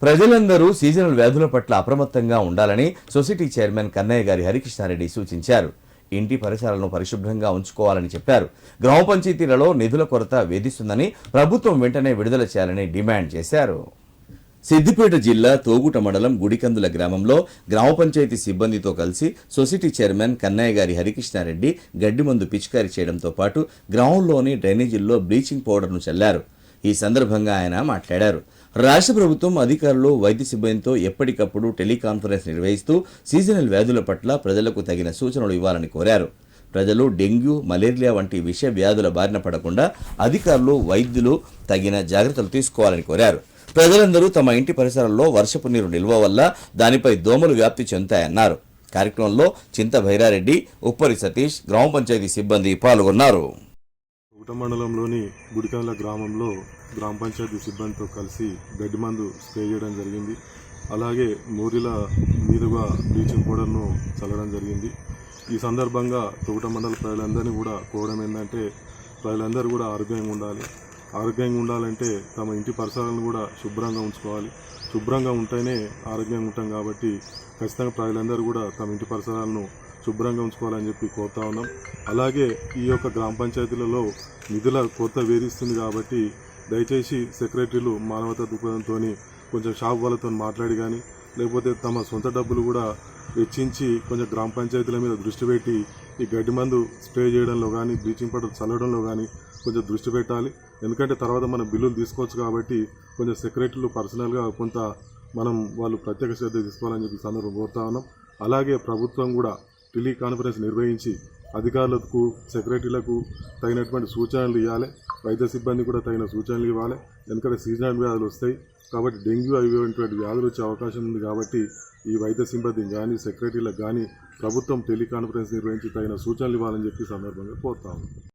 ప్రజలందరూ సీజనల్ వ్యాధుల పట్ల అప్రమత్తంగా ఉండాలని సొసైటీ చైర్మన్ కన్నయ్య గారి హరికృష్ణారెడ్డి సూచించారు. ఇంటి పరిసరాలను పరిశుభ్రంగా ఉంచుకోవాలని చెప్పారు. గ్రామ పంచాయతీలలో నిధుల కొరత వేధిస్తుందని ప్రభుత్వం వెంటనే విడుదల చేయాలని డిమాండ్ చేశారు. సిద్దిపేట జిల్లా తోగుట మండలం గుడికందుల గ్రామంలో గ్రామ పంచాయతీ సిబ్బందితో కలిసి సొసైటీ చైర్మన్ కన్నయ్య గారి హరికృష్ణారెడ్డి గడ్డి మందు పిచికారీ చేయడంతో పాటు గ్రామంలోని డ్రైనేజీల్లో బ్లీచింగ్ పౌడర్ను చల్లారు. ఈ సందర్భంగా ఆయన మాట్లాడారు. రాష్ట్ర ప్రభుత్వం అధికారులు వైద్య సిబ్బందితో ఎప్పటికప్పుడు టెలికాన్ఫరెన్స్ నిర్వహిస్తూ సీజనల్ వ్యాధుల పట్ల ప్రజలకు తగిన సూచనలు ఇవ్వాలని కోరారు. ప్రజలు డెంగ్యూ, మలేరియా వంటి విష వ్యాధుల బారిన పడకుండా అధికారులు, వైద్యులు తగిన జాగ్రత్తలు తీసుకోవాలని కోరారు. ప్రజలందరూ తమ ఇంటి పరిసరాల్లో వర్షపు నీరు నిల్వ వల్ల దానిపై దోమలు వ్యాప్తి చెందుతాయన్నారు. కార్యక్రమంలో చింత భైరారెడ్డి, ఉప్పరి సతీష్, గ్రామ పంచాయతీ సిబ్బంది పాల్గొన్నారు. తోగుట మండలంలోని గుడికందుల గ్రామంలో గ్రామ పంచాయతీ సిబ్బందితో కలిసి గడ్డి మందు స్ప్రే చేయడం జరిగింది. అలాగే మోరిల మీదుగా బ్లీచింగ్ పౌడర్ను చల్లడం జరిగింది. ఈ సందర్భంగా తోగుట మండల ప్రజలందరినీ కూడా కోరడం ఏంటంటే, ప్రజలందరూ కూడా ఆరోగ్యంగా ఉండాలంటే తమ ఇంటి పరిసరాలను కూడా శుభ్రంగా ఉంచుకోవాలి. శుభ్రంగా ఉంటేనే ఆరోగ్యంగా ఉంటాం కాబట్టి ఖచ్చితంగా ప్రజలందరూ కూడా తమ ఇంటి పరిసరాలను శుభ్రంగా ఉంచుకోవాలని చెప్పి కోరుతా ఉన్నాం. అలాగే ఈ యొక్క గ్రామ పంచాయతీలలో నిధుల కొరత వేధిస్తుంది కాబట్టి దయచేసి సెక్రటరీలు మానవతా దృక్పథంతో కొంచెం షాప్ వాళ్ళతో మాట్లాడి కానీ, లేకపోతే తమ సొంత డబ్బులు కూడా వెచ్చించి కొంచెం గ్రామ పంచాయతీల మీద దృష్టి పెట్టి ఈ గడ్డి మందు స్ప్రే చేయడంలో కానీ, బ్లీచింగ్ పౌడర్ చల్లడంలో కానీ కొంచెం దృష్టి పెట్టాలి. ఎందుకంటే తర్వాత మనం బిల్లులు తీసుకోవచ్చు కాబట్టి కొంచెం సెక్రటరీలు పర్సనల్గా కొంత వాళ్ళు ప్రత్యేక శ్రద్ధ తీసుకోవాలని చెప్పి సందర్భం కోరుతా ఉన్నాం. అలాగే ప్రభుత్వం కూడా టెలికాన్ఫరెన్స్ నిర్వహించి అధికారులకు, సెక్రటరీలకు తగినటువంటి సూచనలు ఇవ్వాలి. వైద్య సిబ్బంది కూడా తగిన సూచనలు ఇవ్వాలి. ఎందుకంటే సీజనల్ వ్యాధులు వస్తాయి కాబట్టి డెంగ్యూ అటువంటి వ్యాధులు వచ్చే అవకాశం ఉంది కాబట్టి ఈ వైద్య సిబ్బంది కానీ, సెక్రటరీలకు కానీ ప్రభుత్వం టెలికాన్ఫరెన్స్ నిర్వహించి తగిన సూచనలు ఇవ్వాలని చెప్పి సందర్భంగా కోరుతా ఉన్నాం.